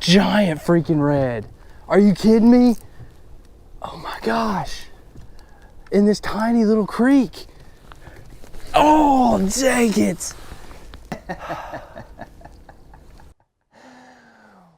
giant freaking red. Are you kidding me? Oh my gosh. In this tiny little creek. Oh, dang it.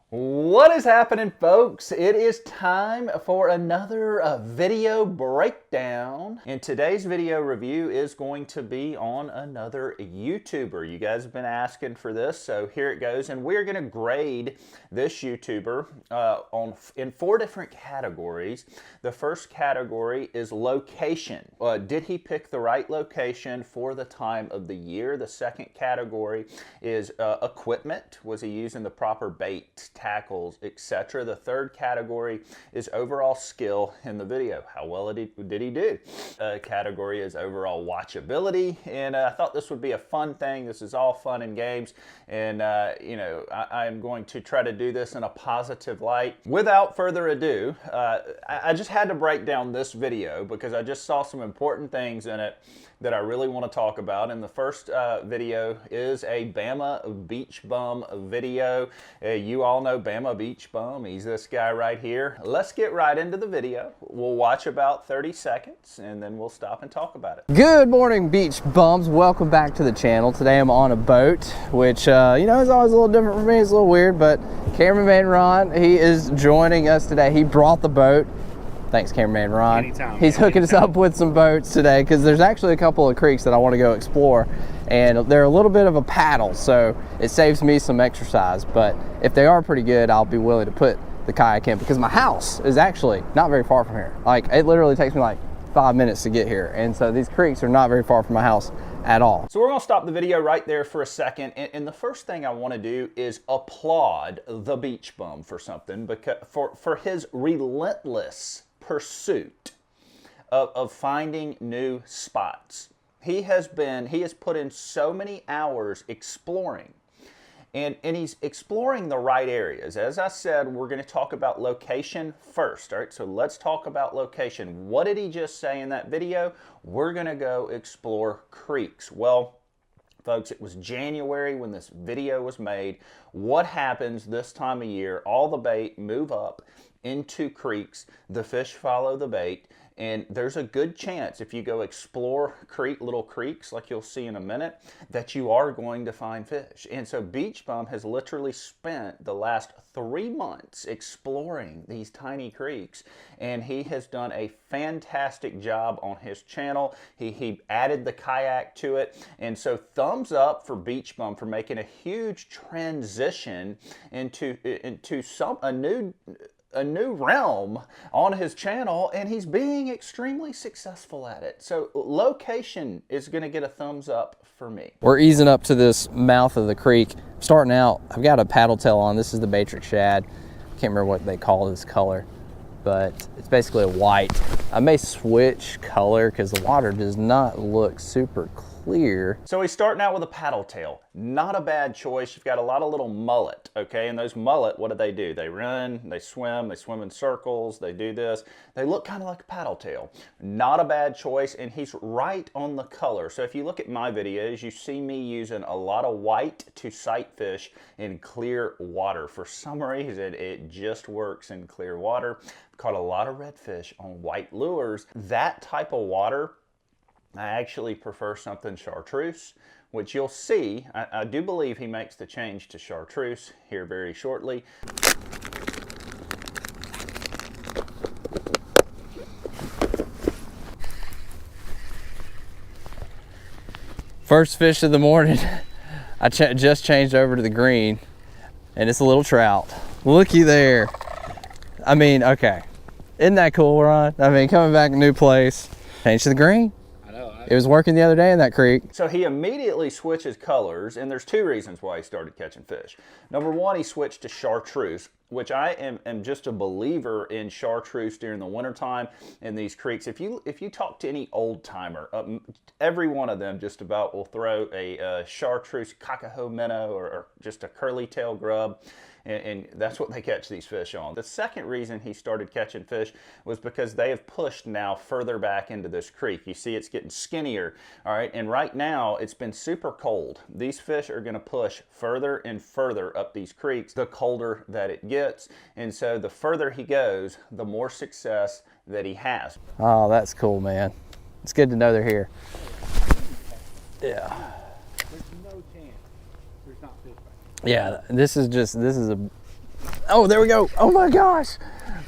What is happening, folks? It is time for another video breakdown. And today's video review is going to be on another YouTuber. You guys have been asking for this, so here it goes. And we're going to grade this YouTuber in 4 different categories. The first category is location. Did he pick the right location for the time of the year? The second category is equipment. Was he using the proper bait, tackles, etc.? The third category is overall skill in the video. How well did he do? Category is overall watchability, and I thought this would be a fun thing. This is all fun and games, and you know, I'm going to try to do this in a positive light. Without further ado, I just had to break down this video because I just saw some important things in it that I really want to talk about. And the first video is a Bama Beach Bum video. You all know Bama Beach Bum. He's this guy right here. Let's get right into the video. We'll watch about 30 seconds and then we'll stop and talk about it. Good morning, beach bums. Welcome back to the channel. Today I'm on a boat, which, you know, is always a little different for me. It's a little weird, but cameraman Ron, he is joining us today. He brought the boat. Thanks, cameraman Ron. Anytime. He's hooking us up with some boats today because there's actually a couple of creeks that I want to go explore, and they're a little bit of a paddle, so it saves me some exercise. But if they are pretty good, I'll be willing to put the kayak in because my house is actually not very far from here. Like, it literally takes me like 5 minutes to get here, and so these creeks are not very far from my house at all. So we're going to stop the video right there for a second, and the first thing I want to do is applaud the Beach Bum for something, because for his relentless pursuit of finding new spots. He has put in so many hours exploring, and he's exploring the right areas. As I said, we're going to talk about location first. All right, so let's talk about location. What did he just say in that video? We're going to go explore creeks. Well, folks, it was January when this video was made. What happens this time of year? All the bait move up into creeks, the fish follow the bait, and there's a good chance if you go explore little creeks like you'll see in a minute that you are going to find fish. And so Beach Bum has literally spent the last 3 months exploring these tiny creeks, and he has done a fantastic job on his channel. He added the kayak to it, and so thumbs up for Beach Bum for making a huge transition into a new realm on his channel, and he's being extremely successful at it. So location is going to get a thumbs up for me. We're easing up to this mouth of the creek. Starting out, I've got a paddle tail on. This is the Matrix shad. I can't remember what they call this color, but it's basically a white. I may switch color because the water does not look super clear. So he's starting out with a paddle tail. Not a bad choice. You've got a lot of little mullet, okay? And those mullet, what do? They run, they swim in circles, they do this. They look kind of like a paddle tail. Not a bad choice, and he's right on the color. So if you look at my videos, you see me using a lot of white to sight fish in clear water. For some reason, it just works in clear water. I've caught a lot of redfish on white lures. That type of water, I actually prefer something chartreuse, which you'll see. I do believe he makes the change to chartreuse here very shortly. First fish of the morning. I just changed over to the green, and it's a little trout. Looky there. I mean, okay. Isn't that cool, Ron? I mean, coming back a new place. Change to the green. It was working the other day in that creek. So he immediately switches colors, and there's 2 reasons why he started catching fish. Number 1, he switched to chartreuse, which I am just a believer in chartreuse during the wintertime in these creeks. If you talk to any old timer, every one of them just about will throw a chartreuse cacao minnow or just a curly tail grub. and that's what they catch these fish on. The second reason he started catching fish was because they have pushed now further back into this creek. You see it's getting skinnier, all right? And right now it's been super cold. These fish are gonna push further and further up these creeks the colder that it gets. And so the further he goes, the more success that he has. Oh, that's cool, man. It's good to know they're here. Yeah. There's no chance there's not fish back Yeah, this is a, oh, there we go. Oh my gosh.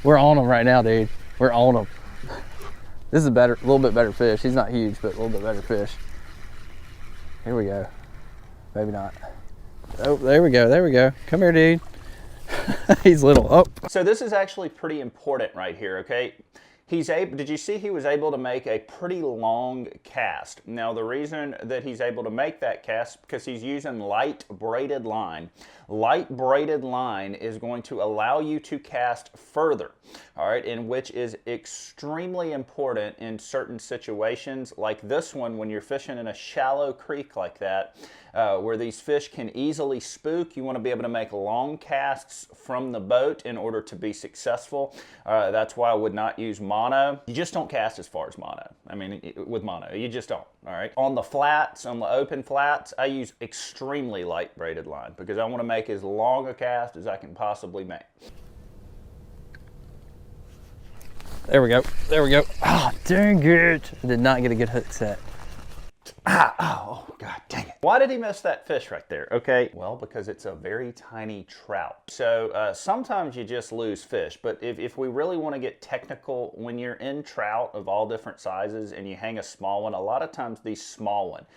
We're on them right now, dude. We're on them. This is a little bit better fish. He's not huge, but a little bit better fish. Here we go. Maybe not. Oh, there we go. There we go. Come here, dude. He's little. Oh. So this is actually pretty important right here, okay? Did you see he was able to make a pretty long cast? Now the reason that he's able to make that cast is because he's using light braided line. Light braided line is going to allow you to cast further, all right, and which is extremely important in certain situations like this one when you're fishing in a shallow creek like that, where these fish can easily spook. You want to be able to make long casts from the boat in order to be successful. That's why I would not use mono. You just don't cast as far as mono. I mean, with mono, you just don't, all right? On the flats, on the open flats, I use extremely light braided line because I want to make as long a cast as I can possibly make. There we go. There we go. Ah, oh, dang it. I did not get a good hook set. Oh, God dang it. Why did he miss that fish right there? Okay, well, because it's a very tiny trout. So sometimes you just lose fish, but if we really want to get technical, when you're in trout of all different sizes and you hang a small one, a lot of times these small ones,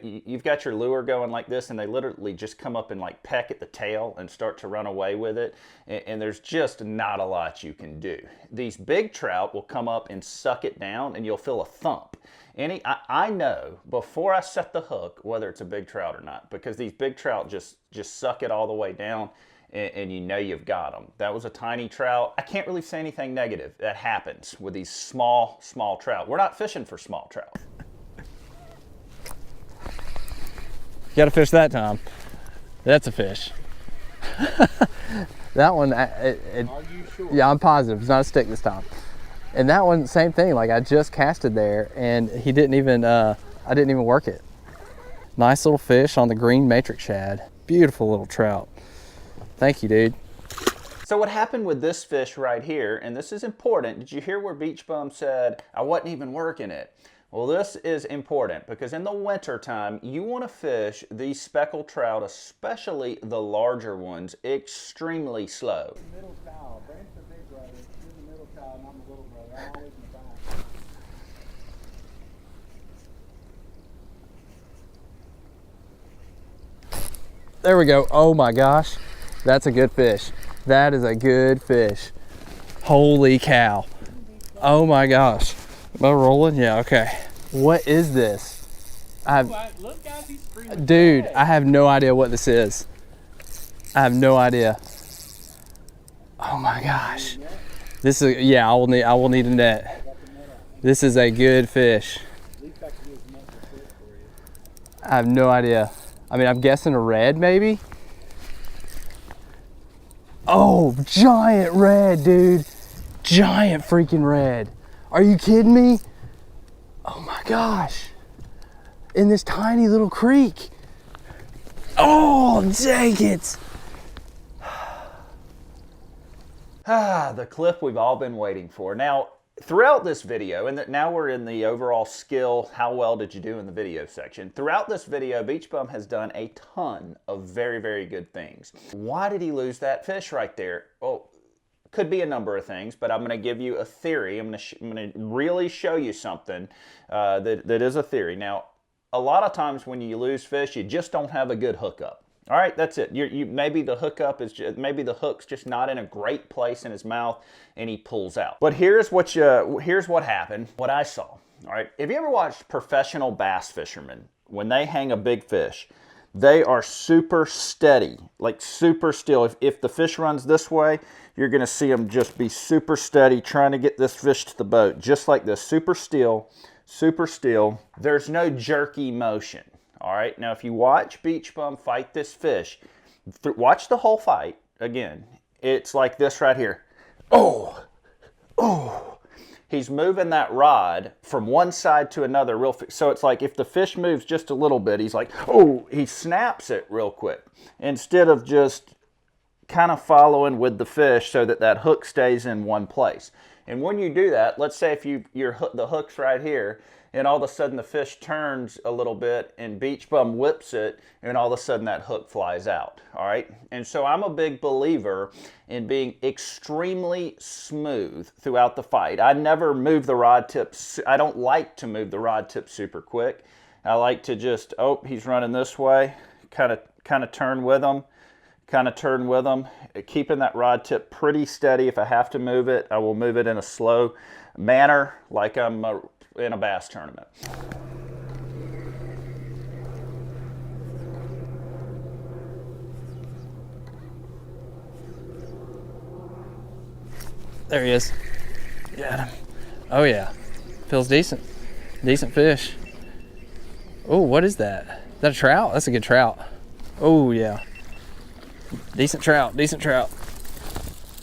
you've got your lure going like this and they literally just come up and like peck at the tail and start to run away with it, and there's just not a lot you can do. These big trout will come up and suck it down and you'll feel a thump. I know before I set the hook whether it's a big trout or not, because these big trout just suck it all the way down, and you know you've got them. That was a tiny trout. I can't really say anything negative. That happens with these small trout. We're not fishing for small trout. Got to fish that time. That's a fish. That one, Are you sure? yeah, I'm positive. It's not a stick this time. And that one, same thing. Like I just casted there, and he didn't even. I didn't even work it. Nice little fish on the green matrix shad. Beautiful little trout. Thank you, dude. So what happened with this fish right here, and this is important. Did you hear where Beach Bum said I wasn't even working it? Well, this is important because in the winter time, you want to fish these speckled trout, especially the larger ones, extremely slow. Middle child. Brent's the big brother. You're the middle child and I'm the little brother. I'm always in the back. There we go. Oh my gosh. That's a good fish. That is a good fish. Holy cow. Oh my gosh. Am I rolling? Yeah, okay. What is this? Look, guys, he's screaming. Dude, I have no idea what this is. I have no idea. Oh my gosh. This is, yeah, I will need a net. This is a good fish. I have no idea. I mean, I'm guessing a red maybe. Oh, giant red, dude. Giant freaking red. Are you kidding me? Oh my gosh. In this tiny little creek. Oh, dang it. The clip we've all been waiting for. Now, throughout this video, and now we're in the overall skill, how well did you do in the video section. Throughout this video, Beach Bum has done a ton of very, very good things. Why did he lose that fish right there? Well, could be a number of things, but I'm going to give you a theory. I'm going to really show you something that is a theory. Now, a lot of times when you lose fish, you just don't have a good hookup. All right, that's it. Maybe the hookup is maybe the hook's just not in a great place in his mouth, and he pulls out. But here's what happened. What I saw. All right, have you ever watched professional bass fishermen when they hang a big fish? They are super steady, like super still. If the fish runs this way, you're going to see them just be super steady, trying to get this fish to the boat, just like this, super still, super still. There's no jerky motion. All right, now if you watch Beach Bum fight this fish, Watch the whole fight again. It's like this right here. Oh, oh. He's moving that rod from one side to another real fast. So it's like if the fish moves just a little bit, he's like, oh, he snaps it real quick instead of just kind of following with the fish so that that hook stays in one place. And when you do that, let's say if the hook's right here, and all of a sudden the fish turns a little bit and Beach Bum whips it, and all of a sudden that hook flies out, all right? And so I'm a big believer in being extremely smooth throughout the fight. I never move the rod tips. I don't like to move the rod tip super quick. I like to just, oh, he's running this way, kind of turn with him, keeping that rod tip pretty steady. If I have to move it, I will move it in a slow manner like I'm in a bass tournament. There he is. Got him. Oh yeah, feels decent. Decent fish. Oh, what is that? Is that a trout? That's a good trout. Oh yeah. Decent trout, decent trout.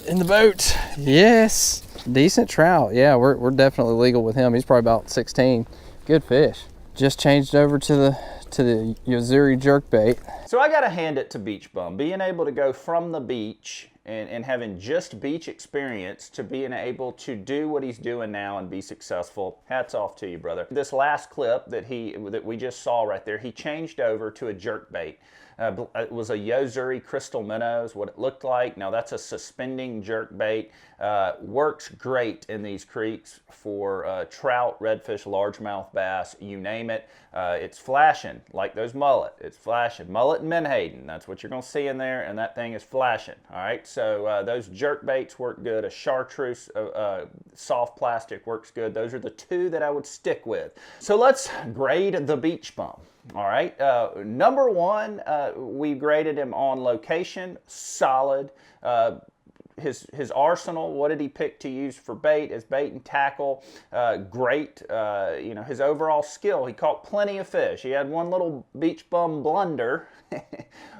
In the boat, yes. Decent trout, yeah, we're definitely legal with him. He's probably about 16. Good fish. Just changed over to the Yozuri jerkbait. So I gotta hand it to Beach Bum. Being able to go from the beach and having just beach experience to being able to do what he's doing now and be successful, hats off to you, brother. This last clip that we just saw right there, he changed over to a jerkbait. It was a Yozuri crystal minnows, what it looked like. Now that's a suspending jerkbait. Works great in these creeks for trout, redfish, largemouth bass, you name it. It's flashing like those mullet. It's flashing. Mullet and menhaden, that's what you're gonna see in there, and that thing is flashing, all right? So those jerkbaits work good. A chartreuse soft plastic works good. Those are the two that I would stick with. So let's grade the Beach Bum. All right, number one, we graded him on location, solid. His arsenal, what did he pick to use for bait, his bait and tackle, great. You know, his overall skill, he caught plenty of fish. He had one little Beach Bum blunder,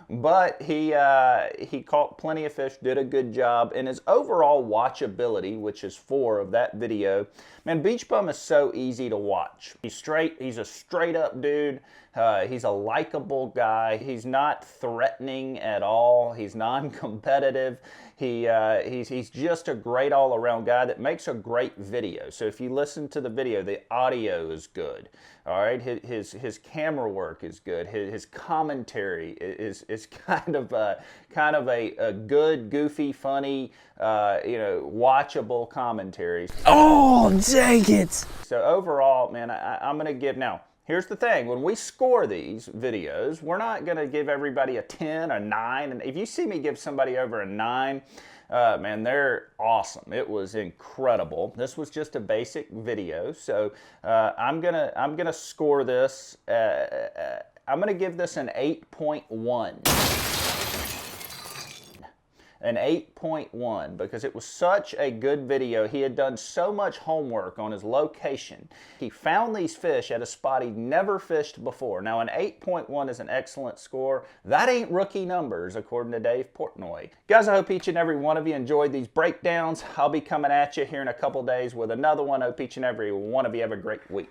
but he caught plenty of fish, did a good job. And his overall watchability, which is 4 of that video, man, Beach Bum is so easy to watch. He's a straight up dude. He's a likable guy. He's not threatening at all. He's non-competitive. He's just a great all-around guy that makes a great video. So if you listen to the video, the audio is good. All right, his camera work is good. His commentary is kind of a good, goofy, funny, you know, watchable commentary. Oh, dang it! So overall, man, I'm gonna give now. Here's the thing, when we score these videos, we're not gonna give everybody a 10, a 9, and if you see me give somebody over a 9, man, they're awesome. It was incredible. This was just a basic video, so I'm gonna score this, I'm gonna give this an 8.1. An 8.1 because it was such a good video. He had done so much homework on his location. He found these fish at a spot he'd never fished before. Now an 8.1 is an excellent score. That ain't rookie numbers according to Dave Portnoy. Guys, I hope each and every one of you enjoyed these breakdowns. I'll be coming at you here in a couple days with another one. I hope each and every one of you have a great week.